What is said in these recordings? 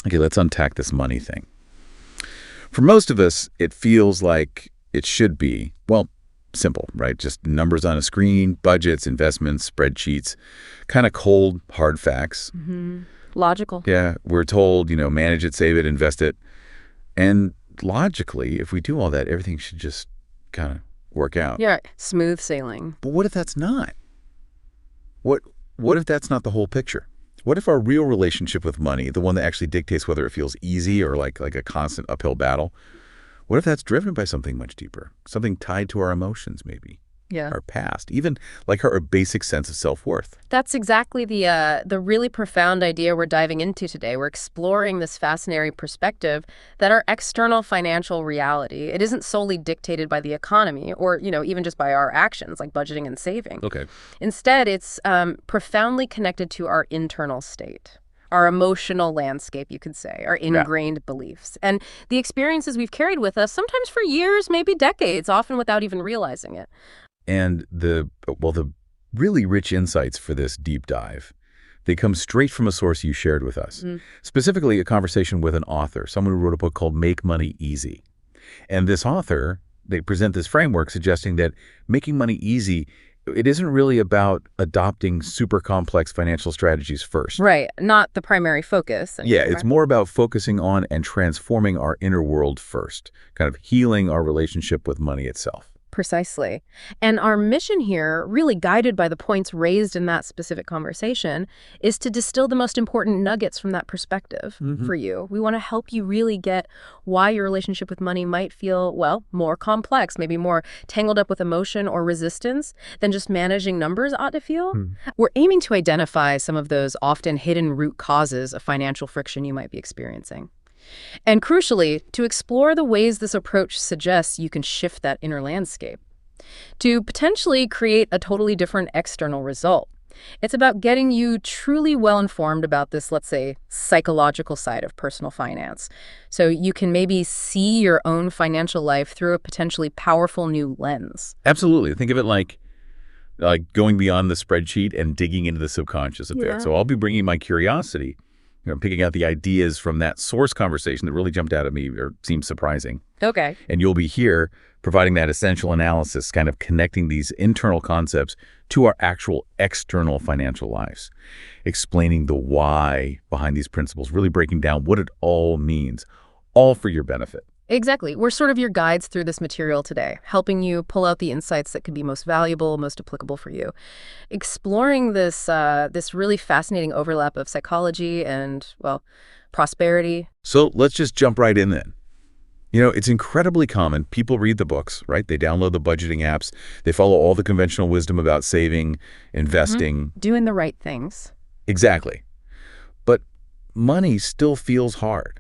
Okay, let's unpack this money thing. For most of us, it feels like it should be, well, simple, right? Just numbers on a screen, budgets, investments, spreadsheets, kind of cold, hard facts. Logical. Yeah, we're told, manage it, save it, invest it. And logically, if we do all that, everything should just kind of work out. Yeah, smooth sailing. But what if that's not? What what if that's not the whole picture? What if our real relationship with money, the one that actually dictates whether it feels easy or like a constant uphill battle, what if that's driven by something much deeper? Something tied to our emotions, maybe, Yeah. our past, even like our basic sense of self-worth. That's exactly the really profound idea we're diving into today. We're exploring this fascinating perspective that our external financial reality, it isn't solely dictated by the economy or, even just by our actions like budgeting and saving. Okay. Instead, it's profoundly connected to our internal state, our emotional landscape, you could say, our ingrained beliefs, and the experiences we've carried with us, sometimes for years, maybe decades, often without even realizing it. And the really rich insights for this deep dive, they come straight from a source you shared with us, specifically a conversation with an author, someone who wrote a book called Make Money Easy. And this author, they present this framework suggesting that making money easy, it isn't really about adopting super complex financial strategies first. Right, not the primary focus. Yeah, it's more about focusing on and transforming our inner world first, kind of healing our relationship with money itself. Precisely. And our mission here, really guided by the points raised in that specific conversation, is to distill the most important nuggets from that perspective for you. We want to help you really get why your relationship with money might feel, well, more complex, maybe more tangled up with emotion or resistance than just managing numbers ought to feel. We're aiming to identify some of those often hidden root causes of financial friction you might be experiencing. And crucially, to explore the ways this approach suggests you can shift that inner landscape to potentially create a totally different external result. It's about getting you truly well-informed about this, let's say, psychological side of personal finance, so you can maybe see your own financial life through a potentially powerful new lens. Absolutely. Think of it like going beyond the spreadsheet and digging into the subconscious a bit. So I'll be bringing my curiosity, picking out the ideas from that source conversation that really jumped out at me or seemed surprising. Okay. And you'll be here providing that essential analysis, kind of connecting these internal concepts to our actual external financial lives, explaining the why behind these principles, really breaking down what it all means, all for your benefit. Exactly. We're sort of your guides through this material today, helping you pull out the insights that could be most valuable, most applicable for you. Exploring this really fascinating overlap of psychology and, well, prosperity. So let's just jump right in then. It's incredibly common. People read the books, right? They download the budgeting apps. They follow all the conventional wisdom about saving, investing. Doing the right things. Exactly. But money still feels hard.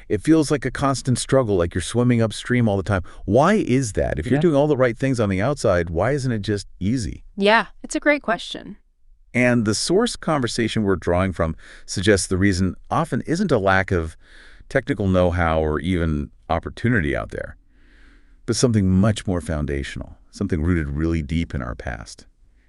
It feels like a constant struggle, like you're swimming upstream all the time. Why is that? If you're doing all the right things on the outside, why isn't it just easy? Yeah, it's a great question. And the source conversation we're drawing from suggests the reason often isn't a lack of technical know-how or even opportunity out there, but something much more foundational, something rooted really deep in our past,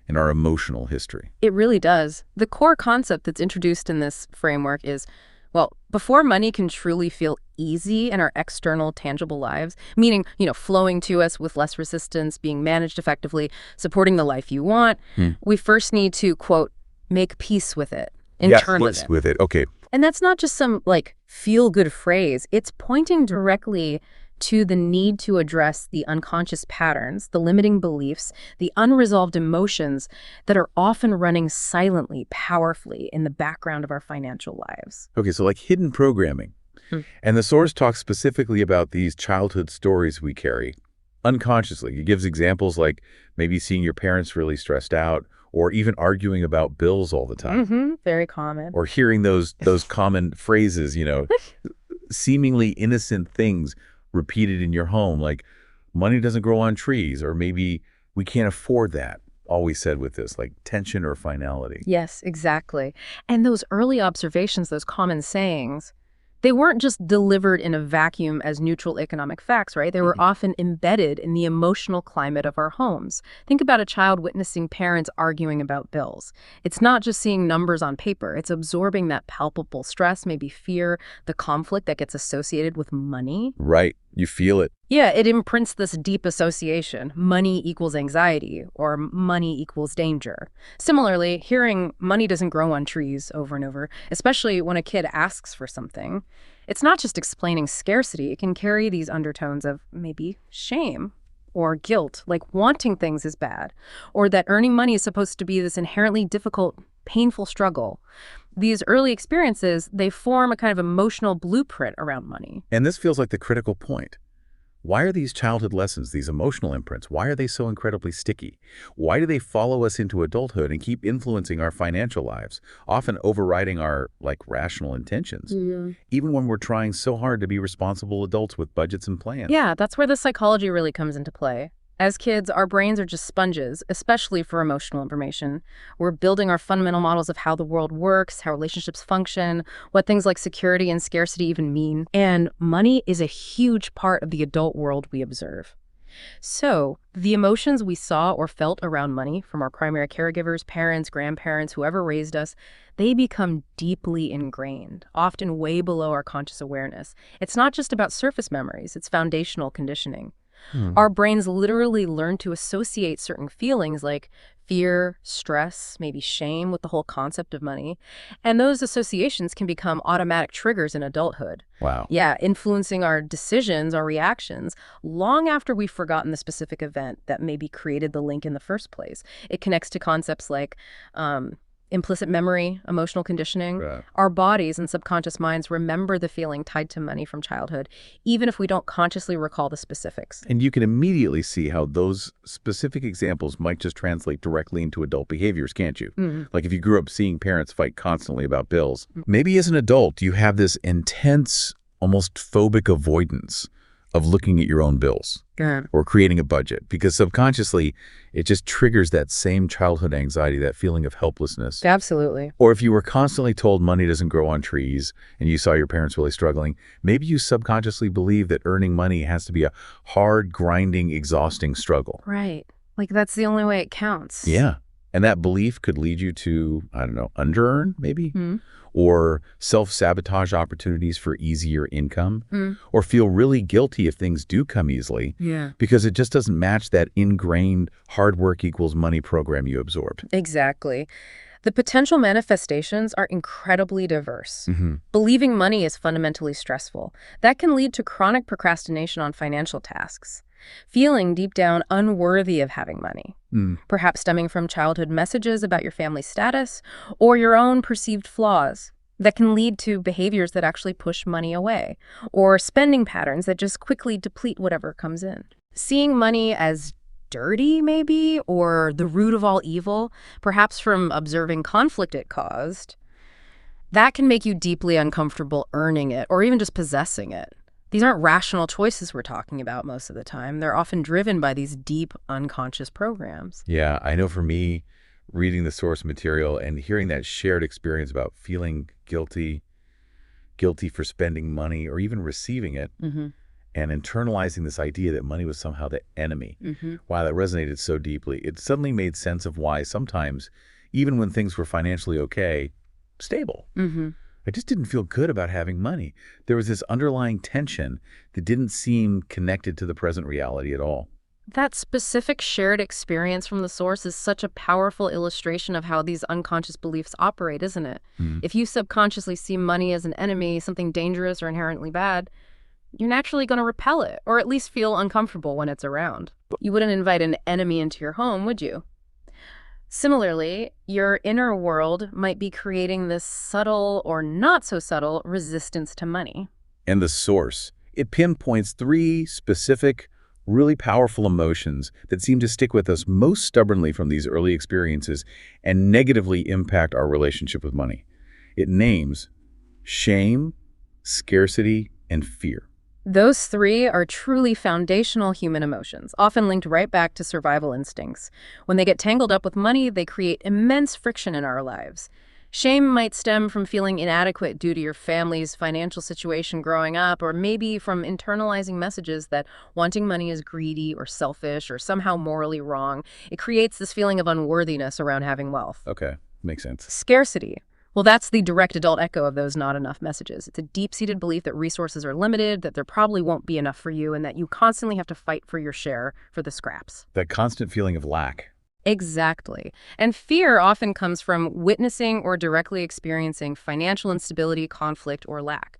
in our emotional history. It really does. The core concept that's introduced in this framework is, well, before money can truly feel easy in our external, tangible lives, meaning, flowing to us with less resistance, being managed effectively, supporting the life you want, we first need to, quote, make peace with it, internalize it. With it. Okay. And that's not just some, feel-good phrase. It's pointing directly to the need to address the unconscious patterns, the limiting beliefs, the unresolved emotions that are often running silently, powerfully in the background of our financial lives. Okay, so like hidden programming. And the source talks specifically about these childhood stories we carry unconsciously. It gives examples like maybe seeing your parents really stressed out, or even arguing about bills all the time. Very common. Or hearing those common phrases, seemingly innocent things repeated in your home, like money doesn't grow on trees, or maybe we can't afford that, always said with this, like tension or finality. Yes, exactly. And those early observations, those common sayings, They weren't just delivered in a vacuum as neutral economic facts, right? They were often embedded in the emotional climate of our homes. Think about a child witnessing parents arguing about bills. It's not just seeing numbers on paper. It's absorbing that palpable stress, maybe fear, the conflict that gets associated with money. Right. You feel it. Yeah, it imprints this deep association. Money equals anxiety, or money equals danger. Similarly, hearing money doesn't grow on trees over and over, especially when a kid asks for something, it's not just explaining scarcity. It can carry these undertones of maybe shame or guilt, like wanting things is bad, or that earning money is supposed to be this inherently difficult, painful struggle. These early experiences, they form a kind of emotional blueprint around money. And this feels like the critical point. Why are these childhood lessons, these emotional imprints, why are they so incredibly sticky? Why do they follow us into adulthood and keep influencing our financial lives, often overriding our, rational intentions, even when we're trying so hard to be responsible adults with budgets and plans? Yeah, that's where the psychology really comes into play. As kids, our brains are just sponges, especially for emotional information. We're building our fundamental models of how the world works, how relationships function, what things like security and scarcity even mean. And money is a huge part of the adult world we observe. So, the emotions we saw or felt around money from our primary caregivers, parents, grandparents, whoever raised us, they become deeply ingrained, often way below our conscious awareness. It's not just about surface memories, it's foundational conditioning. Our brains literally learn to associate certain feelings like fear, stress, maybe shame with the whole concept of money. And those associations can become automatic triggers in adulthood. Wow. Yeah, influencing our decisions, our reactions, long after we've forgotten the specific event that maybe created the link in the first place. It connects to concepts like implicit memory, emotional conditioning. Right. Our bodies and subconscious minds remember the feeling tied to money from childhood, even if we don't consciously recall the specifics. And you can immediately see how those specific examples might just translate directly into adult behaviors, can't you? Like if you grew up seeing parents fight constantly about bills. Maybe as an adult, you have this intense, almost phobic avoidance of looking at your own bills or creating a budget, because subconsciously it just triggers that same childhood anxiety, that feeling of helplessness. Absolutely. Or if you were constantly told money doesn't grow on trees and you saw your parents really struggling, maybe you subconsciously believe that earning money has to be a hard, grinding, exhausting struggle. Right. Like that's the only way it counts. Yeah. And that belief could lead you to, I don't know, under-earn maybe? Or self-sabotage opportunities for easier income, or feel really guilty if things do come easily, because it just doesn't match that ingrained hard work equals money program you absorbed. Exactly. The potential manifestations are incredibly diverse. Believing money is fundamentally stressful. That can lead to chronic procrastination on financial tasks. Feeling deep down unworthy of having money, perhaps stemming from childhood messages about your family's status or your own perceived flaws that can lead to behaviors that actually push money away, or spending patterns that just quickly deplete whatever comes in. Seeing money as dirty, maybe, or the root of all evil, perhaps from observing conflict it caused, that can make you deeply uncomfortable earning it or even just possessing it. These aren't rational choices we're talking about most of the time. They're often driven by these deep, unconscious programs. Yeah, I know for me, reading the source material and hearing that shared experience about feeling guilty for spending money or even receiving it, and internalizing this idea that money was somehow the enemy. Wow, that resonated so deeply. It suddenly made sense of why sometimes, even when things were financially okay, stable, I just didn't feel good about having money. There was this underlying tension that didn't seem connected to the present reality at all. That specific shared experience from the source is such a powerful illustration of how these unconscious beliefs operate, isn't it? If you subconsciously see money as an enemy, something dangerous or inherently bad, you're naturally going to repel it, or at least feel uncomfortable when it's around. You wouldn't invite an enemy into your home, would you? Similarly, your inner world might be creating this subtle or not so subtle resistance to money. And the source, it pinpoints 3 specific, really powerful emotions that seem to stick with us most stubbornly from these early experiences and negatively impact our relationship with money. It names shame, scarcity, and fear. Those 3 are truly foundational human emotions, often linked right back to survival instincts. When they get tangled up with money, they create immense friction in our lives. Shame might stem from feeling inadequate due to your family's financial situation growing up, or maybe from internalizing messages that wanting money is greedy or selfish or somehow morally wrong. It creates this feeling of unworthiness around having wealth. Okay, makes sense. Scarcity. Well, that's the direct adult echo of those not enough messages. It's a deep-seated belief that resources are limited, that there probably won't be enough for you, and that you constantly have to fight for your share for the scraps. That constant feeling of lack. Exactly. And fear often comes from witnessing or directly experiencing financial instability, conflict, or lack.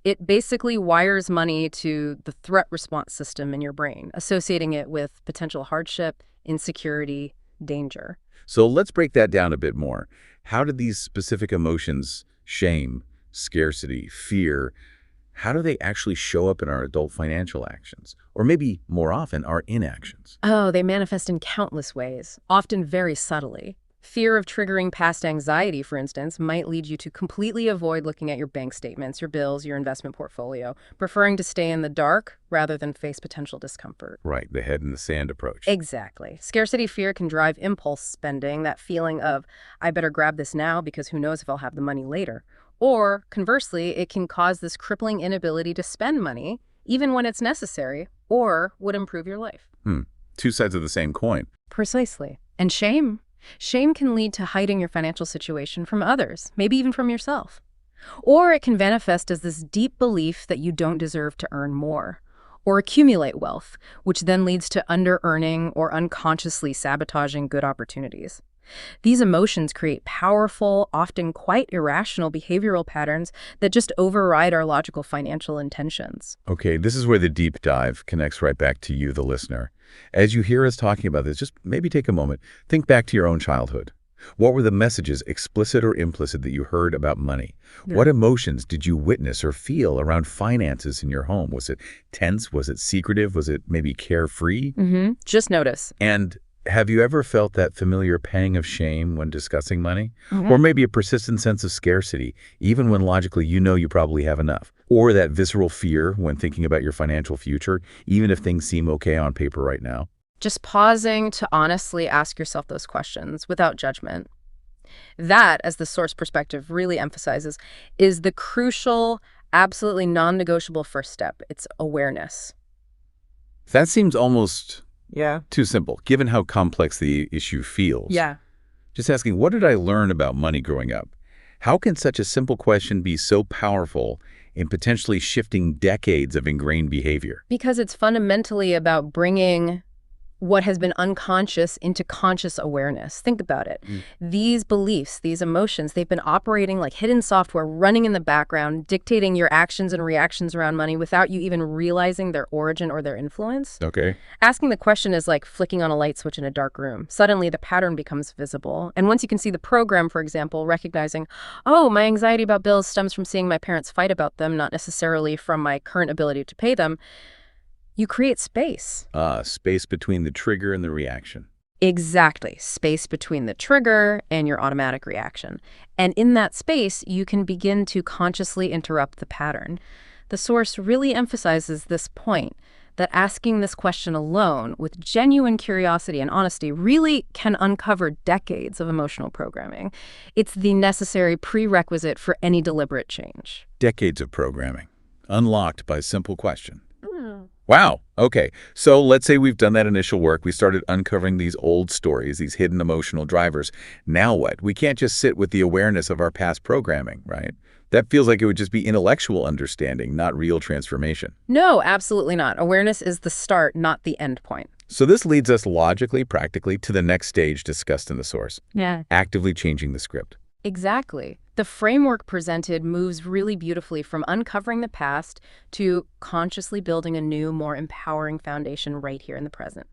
It basically wires money to the threat response system in your brain, associating it with potential hardship, insecurity, danger. So let's break that down a bit more. How do these specific emotions, shame, scarcity, fear, how do they actually show up in our adult financial actions? Or maybe more often, our inactions? Oh, they manifest in countless ways, often very subtly. Fear of triggering past anxiety, for instance, might lead you to completely avoid looking at your bank statements, your bills, your investment portfolio, preferring to stay in the dark rather than face potential discomfort. Right, the head in the sand approach. Exactly. Scarcity fear can drive impulse spending, that feeling of, I better grab this now because who knows if I'll have the money later. Or, conversely, it can cause this crippling inability to spend money, even when it's necessary, or would improve your life. Two sides of the same coin. Precisely. And shame. Shame can lead to hiding your financial situation from others, maybe even from yourself. Or it can manifest as this deep belief that you don't deserve to earn more, or accumulate wealth, which then leads to under-earning or unconsciously sabotaging good opportunities. These emotions create powerful, often quite irrational behavioral patterns that just override our logical financial intentions. Okay, this is where the deep dive connects right back to you, the listener. As you hear us talking about this, just maybe take a moment. Think back to your own childhood. What were the messages, explicit or implicit, that you heard about money? Yeah. What emotions did you witness or feel around finances in your home? Was it tense? Was it secretive? Was it maybe carefree? Just notice. And have you ever felt that familiar pang of shame when discussing money? Or maybe a persistent sense of scarcity, even when logically you know you probably have enough? Or that visceral fear when thinking about your financial future, even if things seem okay on paper right now? Just pausing to honestly ask yourself those questions without judgment. That, as the source perspective really emphasizes, is the crucial, absolutely non-negotiable first step. It's awareness. That seems almost Yeah. too simple, given how complex the issue feels. Yeah. Just asking, what did I learn about money growing up? How can such a simple question be so powerful in potentially shifting decades of ingrained behavior? Because it's fundamentally about bringing what has been unconscious into conscious awareness. Think about it. These beliefs, these emotions, they've been operating like hidden software running in the background, dictating your actions and reactions around money without you even realizing their origin or their influence. Okay. Asking the question is like flicking on a light switch in a dark room. Suddenly the pattern becomes visible. And once you can see the program, for example, recognizing, oh, my anxiety about bills stems from seeing my parents fight about them, not necessarily from my current ability to pay them, you create space. Space between the trigger and the reaction. Exactly. Space between the trigger and your automatic reaction. And in that space, you can begin to consciously interrupt the pattern. The source really emphasizes this point, that asking this question alone with genuine curiosity and honesty really can uncover decades of emotional programming. It's the necessary prerequisite for any deliberate change. Decades of programming, unlocked by a simple question. Wow. Okay. So let's say we've done that initial work. We started uncovering these old stories, these hidden emotional drivers. Now what? We can't just sit with the awareness of our past programming, right? That feels like it would just be intellectual understanding, not real transformation. No, absolutely not. Awareness is the start, not the end point. So this leads us logically, practically, to the next stage discussed in the source. Yeah. Actively changing the script. Exactly. The framework presented moves really beautifully from uncovering the past to consciously building a new, more empowering foundation right here in the present.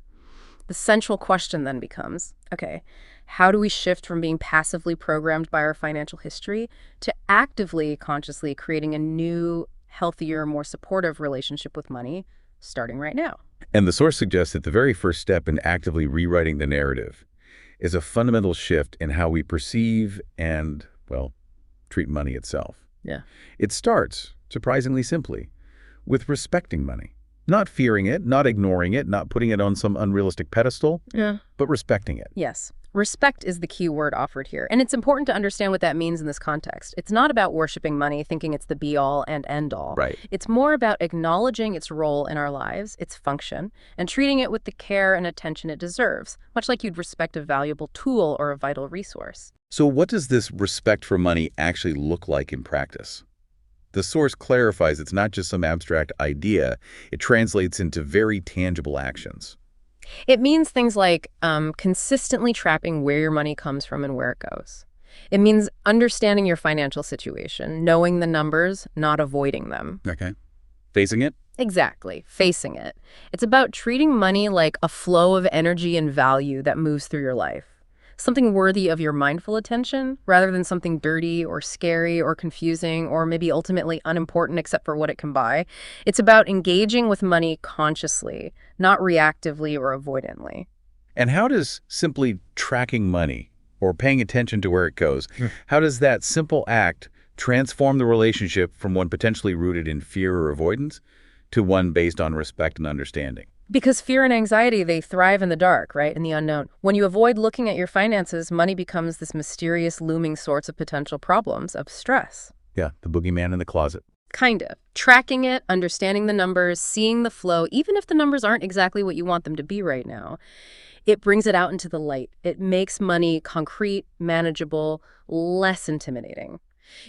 The central question then becomes, okay, how do we shift from being passively programmed by our financial history to actively, consciously creating a new, healthier, more supportive relationship with money, starting right now? And the source suggests that the very first step in actively rewriting the narrative is a fundamental shift in how we perceive and, well, treat money itself. Yeah. It starts, surprisingly simply, with respecting money. Not fearing it, not ignoring it, not putting it on some unrealistic pedestal, Yeah. but respecting it. Yes. Respect is the key word offered here, and it's important to understand what that means in this context. It's not about worshiping money, thinking it's the be-all and end-all. Right. It's more about acknowledging its role in our lives, its function, and treating it with the care and attention it deserves, much like you'd respect a valuable tool or a vital resource. So what does this respect for money actually look like in practice? The source clarifies it's not just some abstract idea. It translates into very tangible actions. It means things like consistently tracking where your money comes from and where it goes. It means understanding your financial situation, knowing the numbers, not avoiding them. Okay. Facing it? Exactly, facing it. It's about treating money like a flow of energy and value that moves through your life. Something worthy of your mindful attention, rather than something dirty or scary or confusing or maybe ultimately unimportant except for what it can buy. It's about engaging with money consciously, not reactively or avoidantly. And how does simply tracking money or paying attention to where it goes, how does that simple act transform the relationship from one potentially rooted in fear or avoidance to one based on respect and understanding? Because fear and anxiety, they thrive in the dark, right? In the unknown. When you avoid looking at your finances, money becomes this mysterious looming source of potential problems, of stress. Yeah, the boogeyman in the closet. Kind of. Tracking it, understanding the numbers, seeing the flow, even if the numbers aren't exactly what you want them to be right now, it brings it out into the light. It makes money concrete, manageable, less intimidating.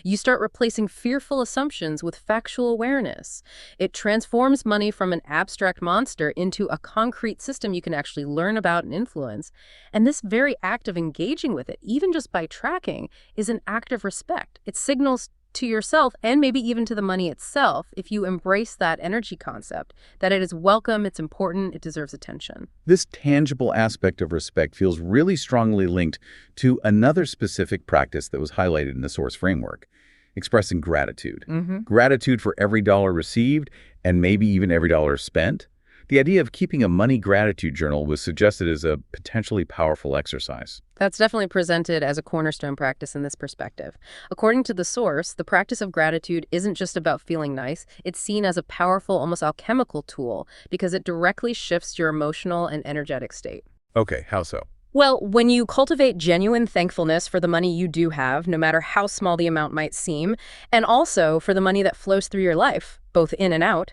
You start replacing fearful assumptions with factual awareness. It transforms money from an abstract monster into a concrete system you can actually learn about and influence. And this very act of engaging with it, even just by tracking, is an act of respect. It signals to yourself and maybe even to the money itself, if you embrace that energy concept, that it is welcome, it's important, it deserves attention. This tangible aspect of respect feels really strongly linked to another specific practice that was highlighted in the source framework, expressing gratitude. Gratitude for every dollar received and maybe even every dollar spent. The idea of keeping a money gratitude journal was suggested as a potentially powerful exercise. That's definitely presented as a cornerstone practice in this perspective. According to the source, the practice of gratitude isn't just about feeling nice. It's seen as a powerful, almost alchemical tool because it directly shifts your emotional and energetic state. Okay, how so? Well, when you cultivate genuine thankfulness for the money you do have, no matter how small the amount might seem, and also for the money that flows through your life, both in and out,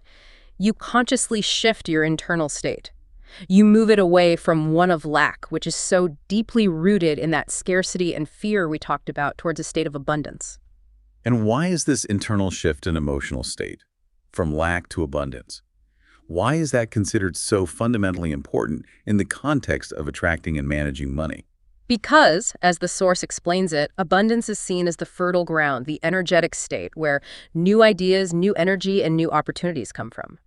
you consciously shift your internal state. You move it away from one of lack, which is so deeply rooted in that scarcity and fear we talked about, towards a state of abundance. And why is this internal shift an emotional state, from lack to abundance? Why is that considered so fundamentally important in the context of attracting and managing money? Because, as the source explains it, abundance is seen as the fertile ground, the energetic state, where new ideas, new energy, and new opportunities come from.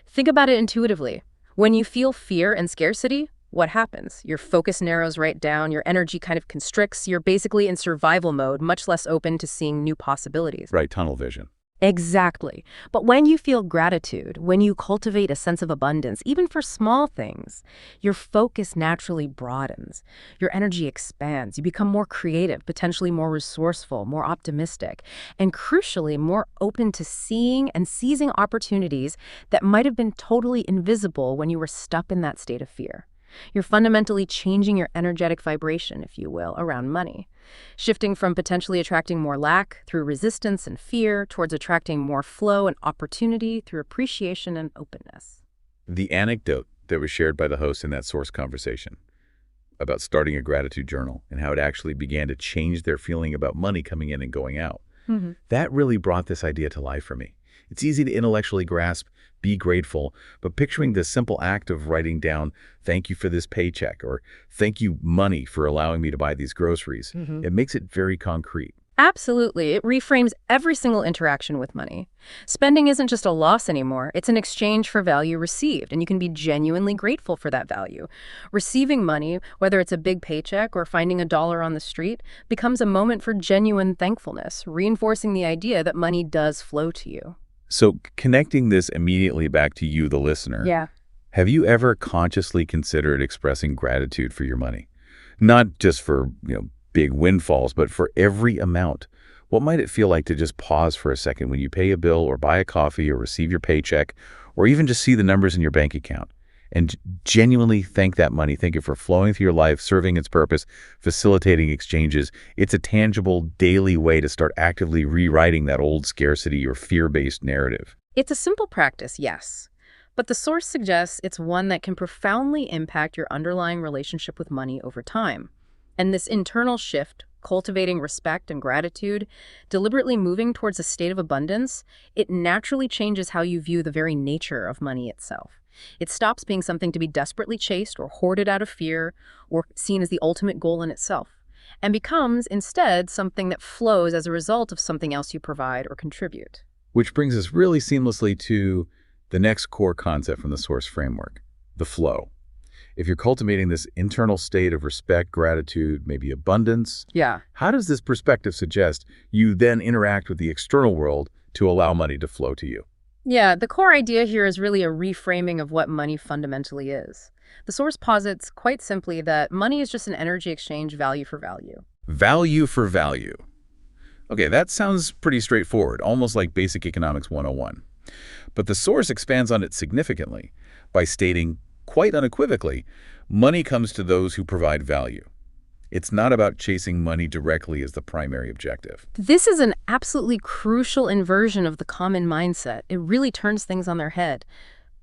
Think about it intuitively. When you feel fear and scarcity, what happens? Your focus narrows right down, your energy kind of constricts, you're basically in survival mode, much less open to seeing new possibilities. Right, tunnel vision. Exactly. But when you feel gratitude, when you cultivate a sense of abundance, even for small things, your focus naturally broadens. Your energy expands. You become more creative, potentially more resourceful, more optimistic, and crucially, more open to seeing and seizing opportunities that might have been totally invisible when you were stuck in that state of fear. You're fundamentally changing your energetic vibration, if you will, around money, shifting from potentially attracting more lack through resistance and fear towards attracting more flow and opportunity through appreciation and openness. The anecdote that was shared by the host in that source conversation about starting a gratitude journal and how it actually began to change their feeling about money coming in and going out, that really brought this idea to life for me. It's easy to intellectually grasp, be grateful, but picturing the simple act of writing down, thank you for this paycheck, or thank you, money, for allowing me to buy these groceries, it makes it very concrete. Absolutely. It reframes every single interaction with money. Spending isn't just a loss anymore. It's an exchange for value received, and you can be genuinely grateful for that value. Receiving money, whether it's a big paycheck or finding a dollar on the street, becomes a moment for genuine thankfulness, reinforcing the idea that money does flow to you. So connecting this immediately back to you, the listener, Yeah. have you ever consciously considered expressing gratitude for your money? Not just for, big windfalls, but for every amount. What might it feel like to just pause for a second when you pay a bill or buy a coffee or receive your paycheck or even just see the numbers in your bank account and genuinely thank that money. Thank it for flowing through your life, serving its purpose, facilitating exchanges. It's a tangible daily way to start actively rewriting that old scarcity or fear-based narrative. It's a simple practice, yes, but the source suggests it's one that can profoundly impact your underlying relationship with money over time. And this internal shift, cultivating respect and gratitude, deliberately moving towards a state of abundance, it naturally changes how you view the very nature of money itself. It stops being something to be desperately chased or hoarded out of fear or seen as the ultimate goal in itself, and becomes instead something that flows as a result of something else you provide or contribute. Which brings us really seamlessly to the next core concept from the source framework, the flow. If you're cultivating this internal state of respect, gratitude, maybe abundance, Yeah. how does this perspective suggest you then interact with the external world to allow money to flow to you? Yeah, the core idea here is really a reframing of what money fundamentally is. The source posits quite simply that money is just an energy exchange, value for value. Value for value. Okay, that sounds pretty straightforward, almost like basic economics 101. But the source expands on it significantly by stating, quite unequivocally, money comes to those who provide value. It's not about chasing money directly as the primary objective. This is an absolutely crucial inversion of the common mindset. It really turns things on their head.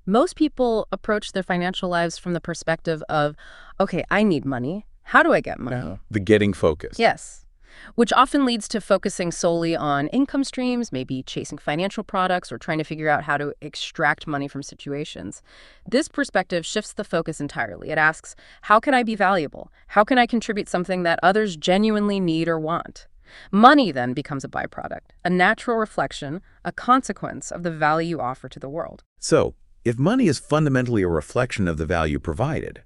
Most people approach their financial lives from the perspective of, okay, I need money. How do I get money? The getting focus. Yes, which often leads to focusing solely on income streams, maybe chasing financial products or trying to figure out how to extract money from situations. This perspective shifts the focus entirely. It asks, how can I be valuable? How can I contribute something that others genuinely need or want? Money then becomes a byproduct, a natural reflection, a consequence of the value you offer to the world. So, if money is fundamentally a reflection of the value provided,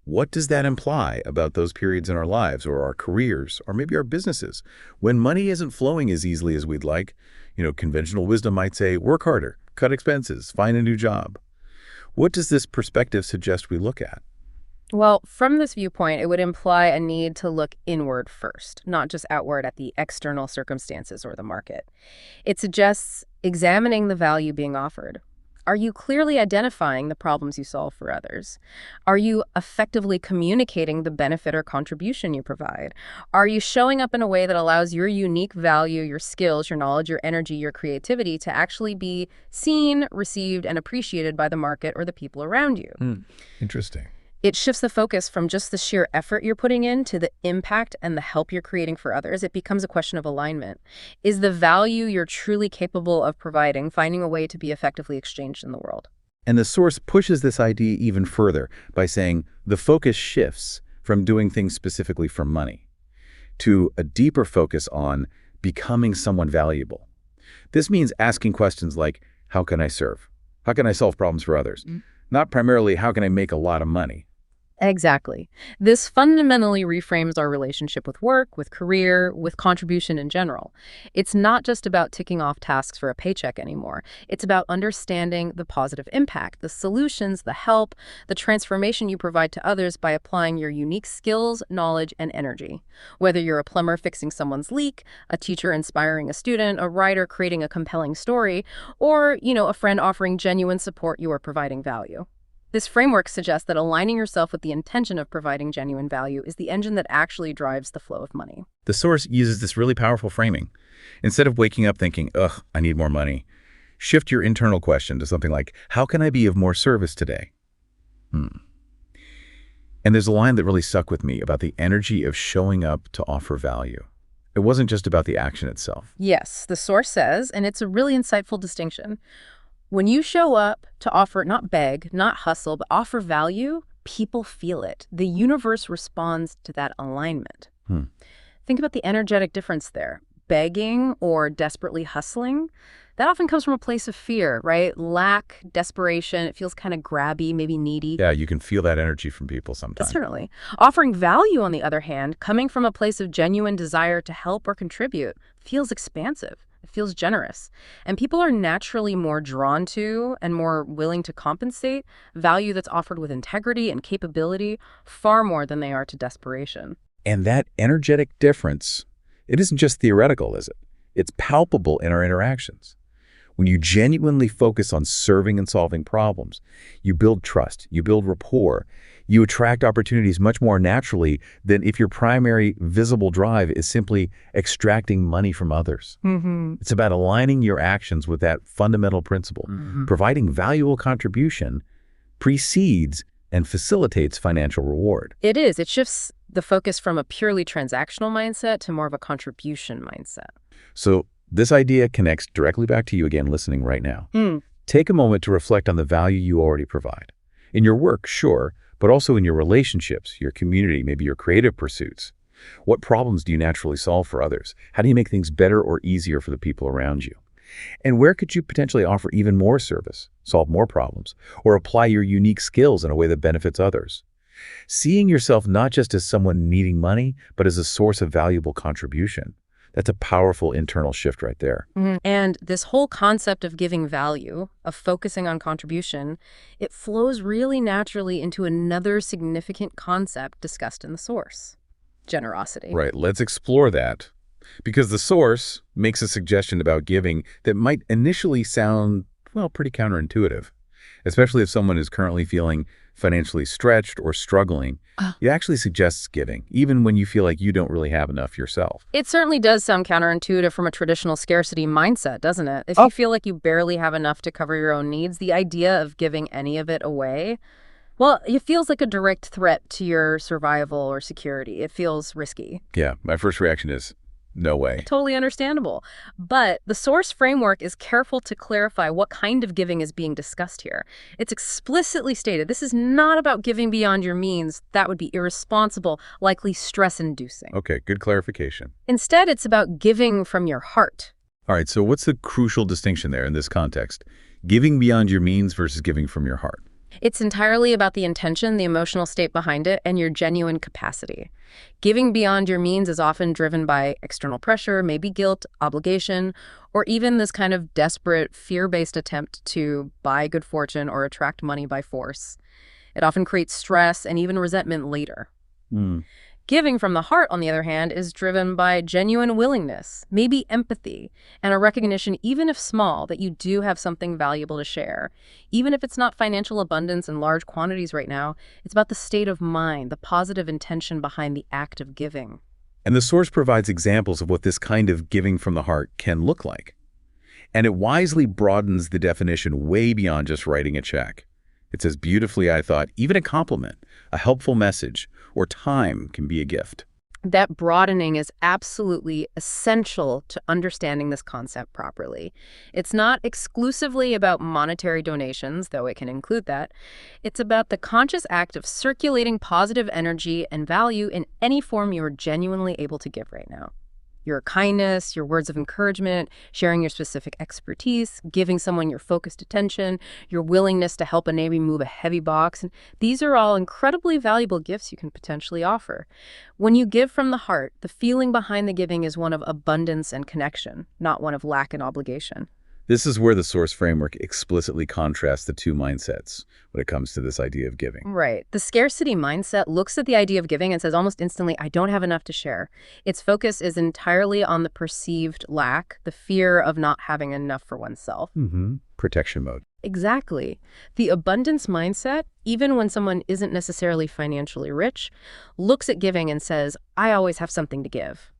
what does that imply about those periods in our lives or our careers or maybe our businesses when money isn't flowing as easily as we'd like? Conventional wisdom might say, work harder, cut expenses, find a new job. What does this perspective suggest we look at? Well, from this viewpoint, it would imply a need to look inward first, not just outward at the external circumstances or the market. It suggests examining the value being offered. Are you clearly identifying the problems you solve for others? Are you effectively communicating the benefit or contribution you provide? Are you showing up in a way that allows your unique value, your skills, your knowledge, your energy, your creativity to actually be seen, received, and appreciated by the market or the people around you? Interesting. It shifts the focus from just the sheer effort you're putting in to the impact and the help you're creating for others. It becomes a question of alignment. Is the value you're truly capable of providing finding a way to be effectively exchanged in the world? And the source pushes this idea even further by saying the focus shifts from doing things specifically for money to a deeper focus on becoming someone valuable. This means asking questions like, how can I serve? How can I solve problems for others? Not primarily, how can I make a lot of money? Exactly. This fundamentally reframes our relationship with work, with career, with contribution in general. It's not just about ticking off tasks for a paycheck anymore. It's about understanding the positive impact, the solutions, the help, the transformation you provide to others by applying your unique skills, knowledge, and energy. Whether you're a plumber fixing someone's leak, a teacher inspiring a student, a writer creating a compelling story, or, a friend offering genuine support, you are providing value. This framework suggests that aligning yourself with the intention of providing genuine value is the engine that actually drives the flow of money. The source uses this really powerful framing. Instead of waking up thinking, ugh, I need more money, shift your internal question to something like, how can I be of more service today? And there's a line that really stuck with me about the energy of showing up to offer value. It wasn't just about the action itself. Yes, the source says, and it's a really insightful distinction, when you show up to offer, not beg, not hustle, but offer value, people feel it. The universe responds to that alignment. Think about the energetic difference there. Begging or desperately hustling, that often comes from a place of fear, right? Lack, desperation, it feels kind of grabby, maybe needy. Yeah, you can feel that energy from people sometimes. Certainly. Offering value, on the other hand, coming from a place of genuine desire to help or contribute, feels expansive. It feels generous. And people are naturally more drawn to and more willing to compensate value that's offered with integrity and capability far more than they are to desperation. And that energetic difference, it isn't just theoretical, is it? It's palpable in our interactions. When you genuinely focus on serving and solving problems, you build trust, you build rapport, you attract opportunities much more naturally than if your primary visible drive is simply extracting money from others. It's about aligning your actions with that fundamental principle. Providing valuable contribution precedes and facilitates financial reward. It is. It shifts the focus from a purely transactional mindset to more of a contribution mindset. So this idea connects directly back to you again listening right now. Take a moment to reflect on the value you already provide. In your work, sure, but also in your relationships, your community, maybe your creative pursuits. What problems do you naturally solve for others? How do you make things better or easier for the people around you? And where could you potentially offer even more service, solve more problems, or apply your unique skills in a way that benefits others? Seeing yourself not just as someone needing money, but as a source of valuable contribution. That's a powerful internal shift right there. And this whole concept of giving value, of focusing on contribution, it flows really naturally into another significant concept discussed in the source: generosity. Right, let's explore that. Because the source makes a suggestion about giving that might initially sound, well, pretty counterintuitive. Especially if someone is currently feeling financially stretched or struggling, it actually suggests giving, even when you feel like you don't really have enough yourself. It certainly does sound counterintuitive from a traditional scarcity mindset, doesn't it? If you feel like you barely have enough to cover your own needs, the idea of giving any of it away, well, it feels like a direct threat to your survival or security. It feels risky. Yeah, my first reaction is, no way. Totally understandable. But the source framework is careful to clarify what kind of giving is being discussed here. It's explicitly stated this is not about giving beyond your means. That would be irresponsible, likely stress-inducing. Okay, good clarification. Instead, it's about giving from your heart. All right, so what's the crucial distinction there in this context? Giving beyond your means versus giving from your heart. It's entirely about the intention, the emotional state behind it, and your genuine capacity. Giving beyond your means is often driven by external pressure, maybe guilt, obligation, or even this kind of desperate, fear-based attempt to buy good fortune or attract money by force. It often creates stress and even resentment later. Giving from the heart, on the other hand, is driven by genuine willingness, maybe empathy, and a recognition, even if small, that you do have something valuable to share. Even if it's not financial abundance in large quantities right now, it's about the state of mind, the positive intention behind the act of giving. And the source provides examples of what this kind of giving from the heart can look like. And it wisely broadens the definition way beyond just writing a check. It says beautifully, I thought, even a compliment, a helpful message, or time can be a gift. That broadening is absolutely essential to understanding this concept properly. It's not exclusively about monetary donations, though it can include that. It's about the conscious act of circulating positive energy and value in any form you are genuinely able to give right now. Your kindness, your words of encouragement, sharing your specific expertise, giving someone your focused attention, your willingness to help a neighbor move a heavy box. And these are all incredibly valuable gifts you can potentially offer. When you give from the heart, the feeling behind the giving is one of abundance and connection, not one of lack and obligation. This is where the source framework explicitly contrasts the two mindsets when it comes to this idea of giving. Right. The scarcity mindset looks at the idea of giving and says almost instantly, I don't have enough to share. Its focus is entirely on the perceived lack, the fear of not having enough for oneself. Protection mode. Exactly. The abundance mindset, even when someone isn't necessarily financially rich, looks at giving and says, I always have something to give.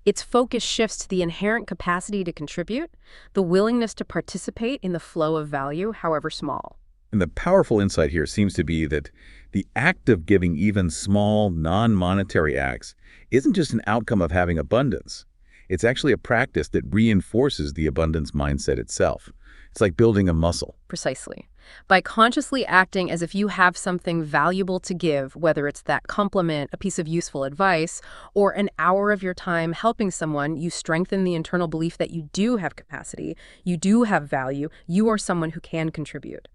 Its focus shifts to the inherent capacity to contribute, the willingness to participate in the flow of value, however small. And the powerful insight here seems to be that the act of giving even small, non-monetary acts isn't just an outcome of having abundance. It's actually a practice that reinforces the abundance mindset itself. It's like building a muscle. Precisely. By consciously acting as if you have something valuable to give, whether it's that compliment, a piece of useful advice, or an hour of your time helping someone, you strengthen the internal belief that you do have capacity, you do have value, you are someone who can contribute.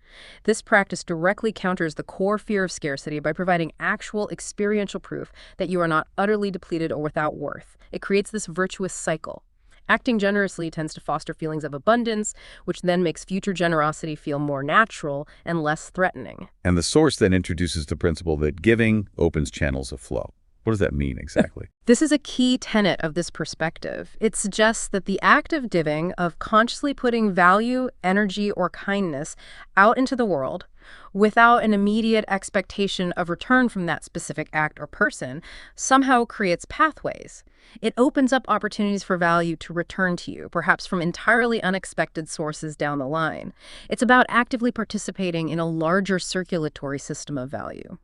This practice directly counters the core fear of scarcity by providing actual experiential proof that you are not utterly depleted or without worth. It creates this virtuous cycle. Acting generously tends to foster feelings of abundance, which then makes future generosity feel more natural and less threatening. And the source then introduces the principle that giving opens channels of flow. What does that mean exactly? This is a key tenet of this perspective. It suggests that the act of giving, of consciously putting value, energy, or kindness out into the world without an immediate expectation of return from that specific act or person, somehow creates pathways. It opens up opportunities for value to return to you, perhaps from entirely unexpected sources down the line. It's about actively participating in a larger circulatory system of value.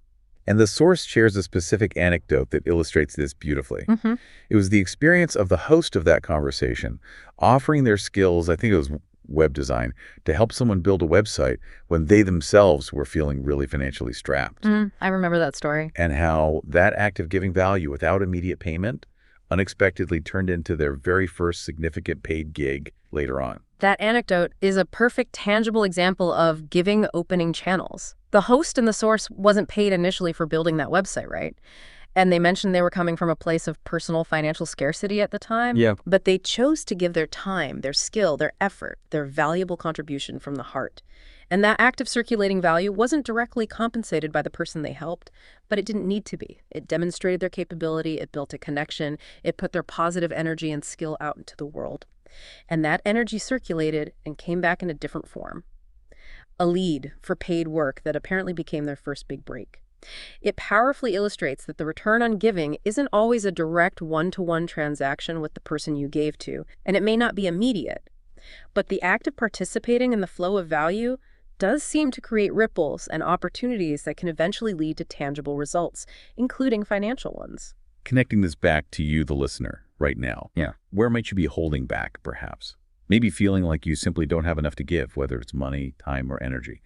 And the source shares a specific anecdote that illustrates this beautifully. Mm-hmm. It was the experience of the host of that conversation, offering their skills, I think it was web design, to help someone build a website when they themselves were feeling really financially strapped. I remember that story. And how that act of giving value without immediate payment unexpectedly turned into their very first significant paid gig later on. That anecdote is a perfect, tangible example of giving opening channels. The host and the source wasn't paid initially for building that website, right? And they mentioned they were coming from a place of personal financial scarcity at the time. Yeah. But they chose to give their time, their skill, their effort, their valuable contribution from the heart. And that act of circulating value wasn't directly compensated by the person they helped, but it didn't need to be. It demonstrated their capability, it built a connection, it put their positive energy and skill out into the world. And that energy circulated and came back in a different form. A lead for paid work that apparently became their first big break. It powerfully illustrates that the return on giving isn't always a direct one-to-one transaction with the person you gave to, and it may not be immediate. But the act of participating in the flow of value does seem to create ripples and opportunities that can eventually lead to tangible results, including financial ones. Connecting this back to you, the listener, right now. Yeah. Where might you be holding back, perhaps? Maybe feeling like you simply don't have enough to give, whether it's money, time, or energy.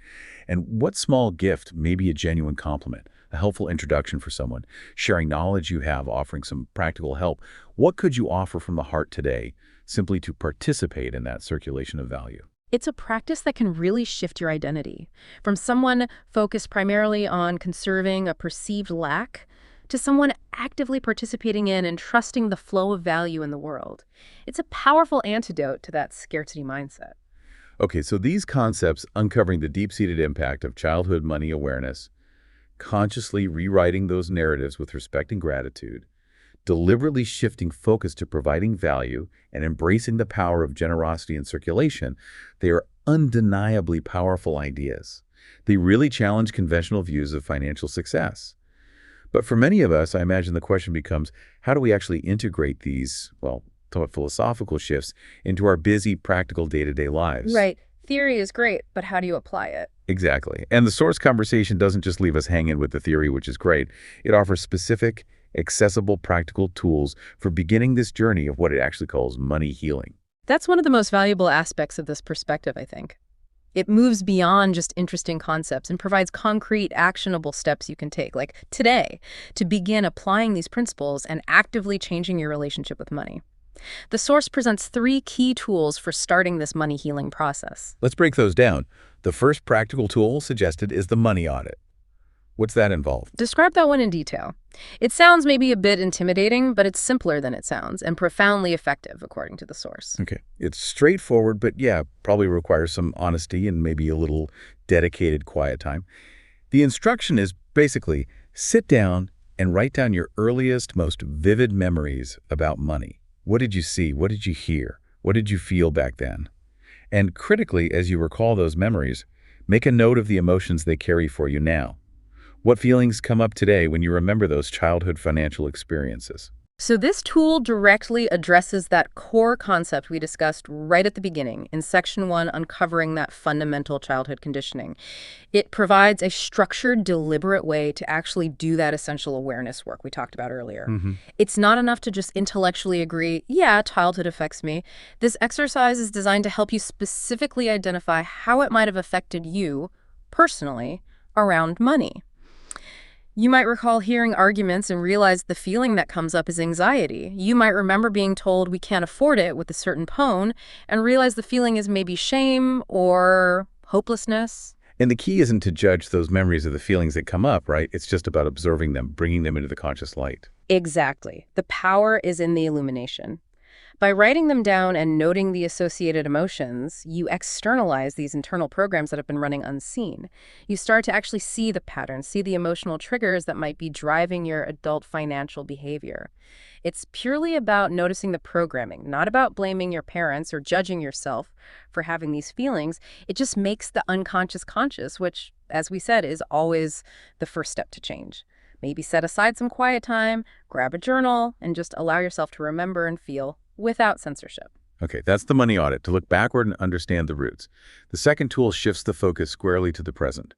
And what small gift, maybe a genuine compliment, a helpful introduction for someone, sharing knowledge you have, offering some practical help, what could you offer from the heart today simply to participate in that circulation of value? It's a practice that can really shift your identity. From someone focused primarily on conserving a perceived lack to someone actively participating in and trusting the flow of value in the world. It's a powerful antidote to that scarcity mindset. Okay, so these concepts uncovering the deep-seated impact of childhood money awareness, consciously rewriting those narratives with respect and gratitude, deliberately shifting focus to providing value, and embracing the power of generosity and circulation, they are undeniably powerful ideas. They really challenge conventional views of financial success. But for many of us, I imagine the question becomes, how do we actually integrate these, well, somewhat philosophical shifts into our busy, practical day-to-day lives? Right. Theory is great, but how do you apply it? Exactly. And the source conversation doesn't just leave us hanging with the theory, which is great. It offers specific, accessible, practical tools for beginning this journey of what it actually calls money healing. That's one of the most valuable aspects of this perspective, I think. It moves beyond just interesting concepts and provides concrete, actionable steps you can take, like today, to begin applying these principles and actively changing your relationship with money. The source presents 3 key tools for starting this money healing process. Let's break those down. The first practical tool suggested is the money audit. What's that involve? Describe that one in detail. It sounds maybe a bit intimidating, but it's simpler than it sounds and profoundly effective, according to the source. Okay. It's straightforward, but yeah, probably requires some honesty and maybe a little dedicated quiet time. The instruction is basically sit down and write down your earliest, most vivid memories about money. What did you see? What did you hear? What did you feel back then? And critically, as you recall those memories, make a note of the emotions they carry for you now. What feelings come up today when you remember those childhood financial experiences? So this tool directly addresses that core concept we discussed right at the beginning in Section 1, uncovering that fundamental childhood conditioning. It provides a structured, deliberate way to actually do that essential awareness work we talked about earlier. It's not enough to just intellectually agree, yeah, childhood affects me. This exercise is designed to help you specifically identify how it might have affected you personally around money. You might recall hearing arguments and realize the feeling that comes up is anxiety. You might remember being told we can't afford it with a certain pone and realize the feeling is maybe shame or hopelessness. And the key isn't to judge those memories of the feelings that come up, right? It's just about observing them, bringing them into the conscious light. Exactly. The power is in the illumination. By writing them down and noting the associated emotions, you externalize these internal programs that have been running unseen. You start to actually see the patterns, see the emotional triggers that might be driving your adult financial behavior. It's purely about noticing the programming, not about blaming your parents or judging yourself for having these feelings. It just makes the unconscious conscious, which, as we said, is always the first step to change. Maybe set aside some quiet time, grab a journal, and just allow yourself to remember and feel without censorship. Okay, that's the money audit, to look backward and understand the roots. The second tool shifts the focus squarely to the present.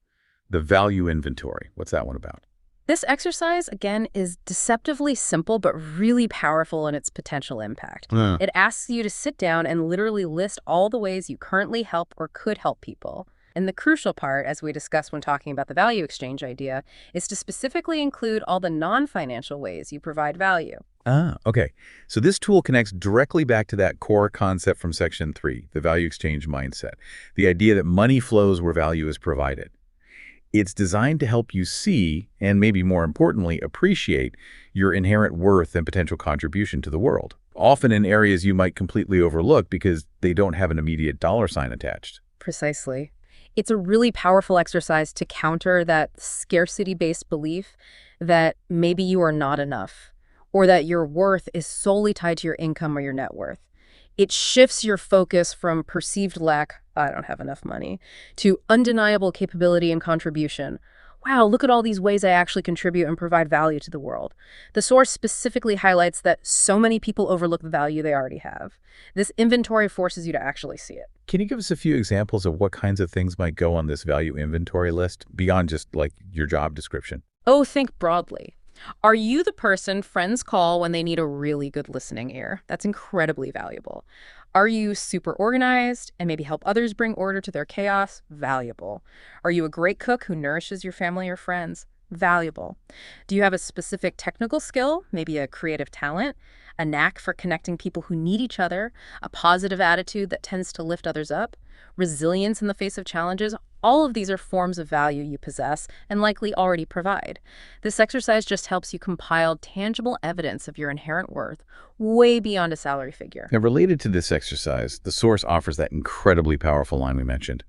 The value inventory. What's that one about? This exercise, again, is deceptively simple but really powerful in its potential impact. It asks you to sit down and literally list all the ways you currently help or could help people. And the crucial part, as we discussed when talking about the value exchange idea, is to specifically include all the non-financial ways you provide value. Okay. So this tool connects directly back to that core concept from Section 3, the value exchange mindset, the idea that money flows where value is provided. It's designed to help you see, and maybe more importantly, appreciate your inherent worth and potential contribution to the world, often in areas you might completely overlook because they don't have an immediate dollar sign attached. Precisely. It's a really powerful exercise to counter that scarcity-based belief that maybe you are not enough, or that your worth is solely tied to your income or your net worth. It shifts your focus from perceived lack, I don't have enough money, to undeniable capability and contribution. Wow, look at all these ways I actually contribute and provide value to the world. The source specifically highlights that so many people overlook the value they already have. This inventory forces you to actually see it. Can you give us a few examples of what kinds of things might go on this value inventory list beyond just like your job description? Oh, think broadly. Are you the person friends call when they need a really good listening ear? That's incredibly valuable. Are you super organized and maybe help others bring order to their chaos? Valuable. Are you a great cook who nourishes your family or friends? Valuable. Do you have a specific technical skill, maybe a creative talent, a knack for connecting people who need each other, a positive attitude that tends to lift others up, resilience in the face of challenges? All of these are forms of value you possess and likely already provide. This exercise just helps you compile tangible evidence of your inherent worth way beyond a salary figure. Now, related to this exercise, the source offers that incredibly powerful line we mentioned.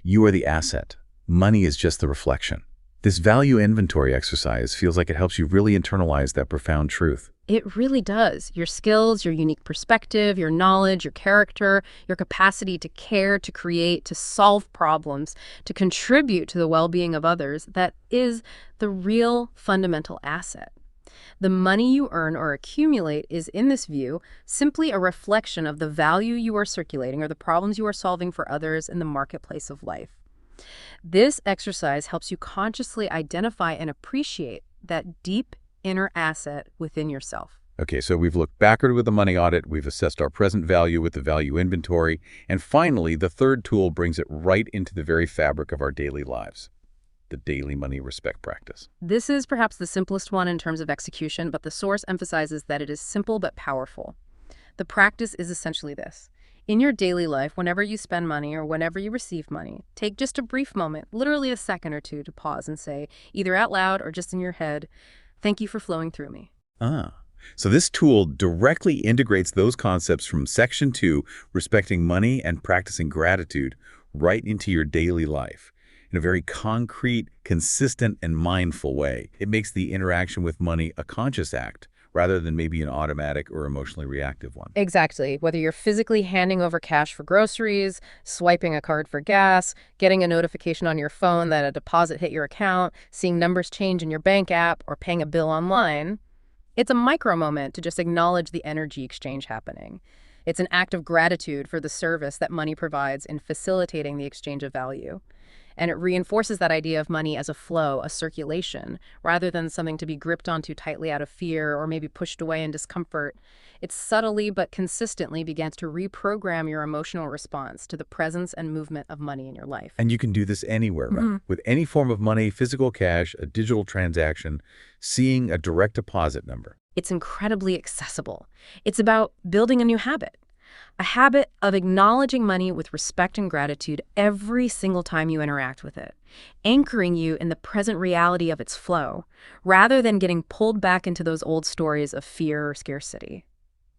You are the asset. Money is just the reflection. This value inventory exercise feels like it helps you really internalize that profound truth. It really does. Your skills, your unique perspective, your knowledge, your character, your capacity to care, to create, to solve problems, to contribute to the well-being of others, that is the real fundamental asset. The money you earn or accumulate is, in this view, simply a reflection of the value you are circulating or the problems you are solving for others in the marketplace of life. This exercise helps you consciously identify and appreciate that deep inner asset within yourself. Okay, so we've looked backward with the money audit, we've assessed our present value with the value inventory, and finally, the third tool brings it right into the very fabric of our daily lives, the daily money respect practice. This is perhaps the simplest one in terms of execution, but the source emphasizes that it is simple but powerful. The practice is essentially this. In your daily life, whenever you spend money or whenever you receive money, take just a brief moment, literally a second or two, to pause and say, either out loud or just in your head, "Thank you for flowing through me." So this tool directly integrates those concepts from Section 2, respecting money and practicing gratitude, right into your daily life in a very concrete, consistent, and mindful way. It makes the interaction with money a conscious act rather than maybe an automatic or emotionally reactive one. Exactly. Whether you're physically handing over cash for groceries, swiping a card for gas, getting a notification on your phone that a deposit hit your account, seeing numbers change in your bank app, or paying a bill online, it's a micro moment to just acknowledge the energy exchange happening. It's an act of gratitude for the service that money provides in facilitating the exchange of value. And it reinforces that idea of money as a flow, a circulation, rather than something to be gripped onto tightly out of fear or maybe pushed away in discomfort. It subtly but consistently begins to reprogram your emotional response to the presence and movement of money in your life. And you can do this anywhere, right? With any form of money, physical cash, a digital transaction, seeing a direct deposit number. It's incredibly accessible. It's about building a new habit. A habit of acknowledging money with respect and gratitude every single time you interact with it, anchoring you in the present reality of its flow, rather than getting pulled back into those old stories of fear or scarcity.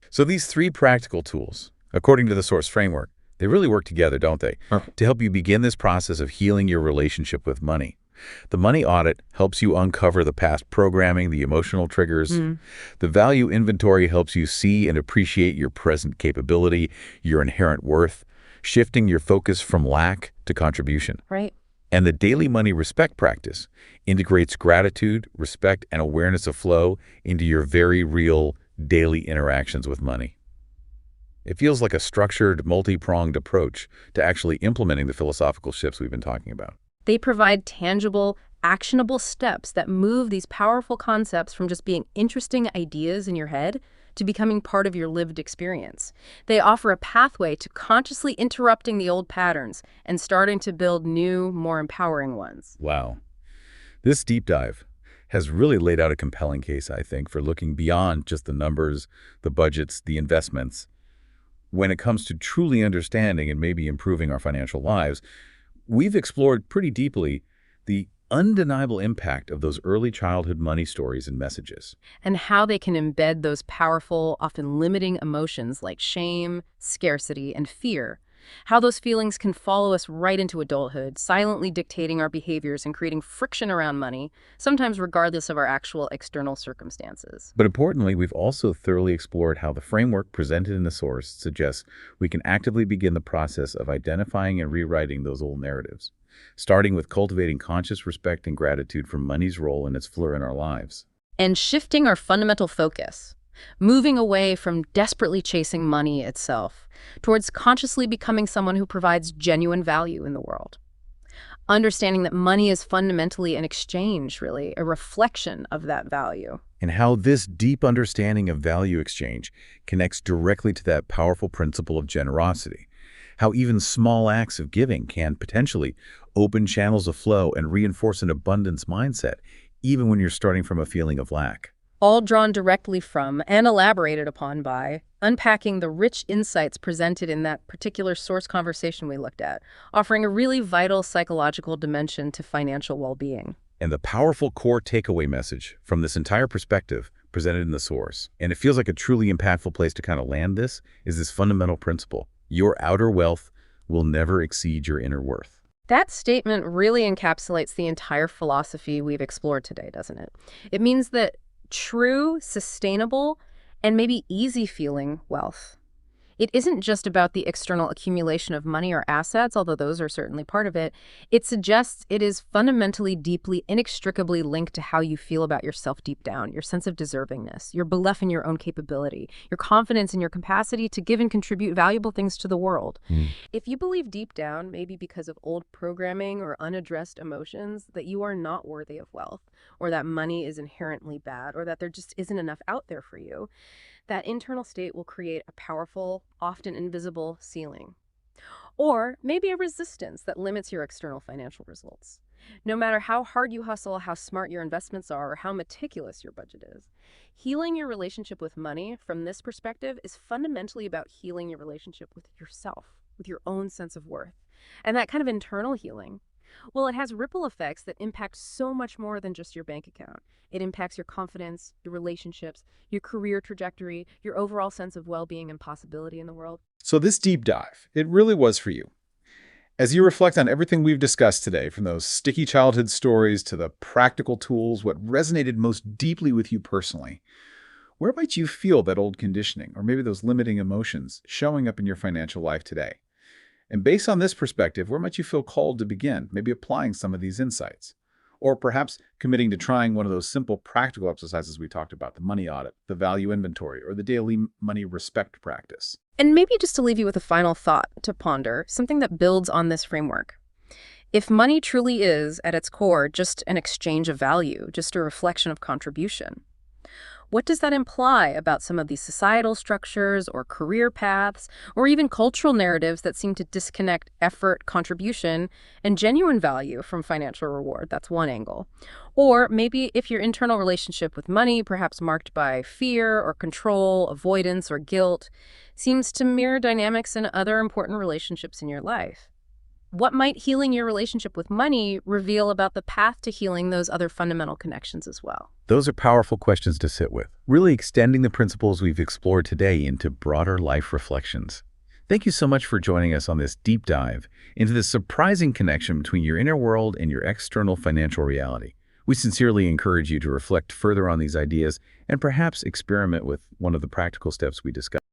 So these three practical tools, according to the source framework, they really work together, don't they? To help you begin this process of healing your relationship with money. The money audit helps you uncover the past programming, the emotional triggers. The value inventory helps you see and appreciate your present capability, your inherent worth, shifting your focus from lack to contribution. Right. And the daily money respect practice integrates gratitude, respect, and awareness of flow into your very real daily interactions with money. It feels like a structured, multi-pronged approach to actually implementing the philosophical shifts we've been talking about. They provide tangible, actionable steps that move these powerful concepts from just being interesting ideas in your head to becoming part of your lived experience. They offer a pathway to consciously interrupting the old patterns and starting to build new, more empowering ones. Wow. This deep dive has really laid out a compelling case, I think, for looking beyond just the numbers, the budgets, the investments. When it comes to truly understanding and maybe improving our financial lives, we've explored pretty deeply the undeniable impact of those early childhood money stories and messages. And how they can embed those powerful, often limiting emotions like shame, scarcity, and fear. How those feelings can follow us right into adulthood, silently dictating our behaviors and creating friction around money, sometimes regardless of our actual external circumstances. But importantly, we've also thoroughly explored how the framework presented in the source suggests we can actively begin the process of identifying and rewriting those old narratives, starting with cultivating conscious respect and gratitude for money's role in its flow in our lives. And shifting our fundamental focus, moving away from desperately chasing money itself towards consciously becoming someone who provides genuine value in the world. Understanding that money is fundamentally an exchange, really, a reflection of that value. And how this deep understanding of value exchange connects directly to that powerful principle of generosity. How even small acts of giving can potentially open channels of flow and reinforce an abundance mindset, even when you're starting from a feeling of lack. All drawn directly from and elaborated upon by unpacking the rich insights presented in that particular source conversation we looked at, offering a really vital psychological dimension to financial well-being. And the powerful core takeaway message from this entire perspective presented in the source, and it feels like a truly impactful place to kind of land this, is this fundamental principle. Your outer wealth will never exceed your inner worth. That statement really encapsulates the entire philosophy we've explored today, doesn't it? It means that true, sustainable, and maybe easy-feeling wealth. It isn't just about the external accumulation of money or assets, although those are certainly part of it. It suggests it is fundamentally, deeply, inextricably linked to how you feel about yourself deep down, your sense of deservingness, your belief in your own capability, your confidence in your capacity to give and contribute valuable things to the world. If you believe deep down, maybe because of old programming or unaddressed emotions, that you are not worthy of wealth, or that money is inherently bad, or that there just isn't enough out there for you, that internal state will create a powerful, often invisible ceiling. Or maybe a resistance that limits your external financial results. No matter how hard you hustle, how smart your investments are, or how meticulous your budget is, healing your relationship with money from this perspective is fundamentally about healing your relationship with yourself, with your own sense of worth. And that kind of internal healing, well, it has ripple effects that impact so much more than just your bank account. It impacts your confidence, your relationships, your career trajectory, your overall sense of well-being and possibility in the world. So this deep dive, it really was for you. As you reflect on everything we've discussed today, from those sticky childhood stories to the practical tools, what resonated most deeply with you personally, where might you feel that old conditioning or maybe those limiting emotions showing up in your financial life today? And based on this perspective, where might you feel called to begin, maybe applying some of these insights? Or perhaps committing to trying one of those simple practical exercises we talked about, the money audit, the value inventory, or the daily money respect practice. And maybe just to leave you with a final thought to ponder, something that builds on this framework. If money truly is, at its core, just an exchange of value, just a reflection of contribution, what does that imply about some of these societal structures or career paths or even cultural narratives that seem to disconnect effort, contribution, and genuine value from financial reward? That's one angle. Or maybe if your internal relationship with money, perhaps marked by fear or control, avoidance or guilt, seems to mirror dynamics in other important relationships in your life. What might healing your relationship with money reveal about the path to healing those other fundamental connections as well? Those are powerful questions to sit with, really extending the principles we've explored today into broader life reflections. Thank you so much for joining us on this deep dive into the surprising connection between your inner world and your external financial reality. We sincerely encourage you to reflect further on these ideas and perhaps experiment with one of the practical steps we discussed.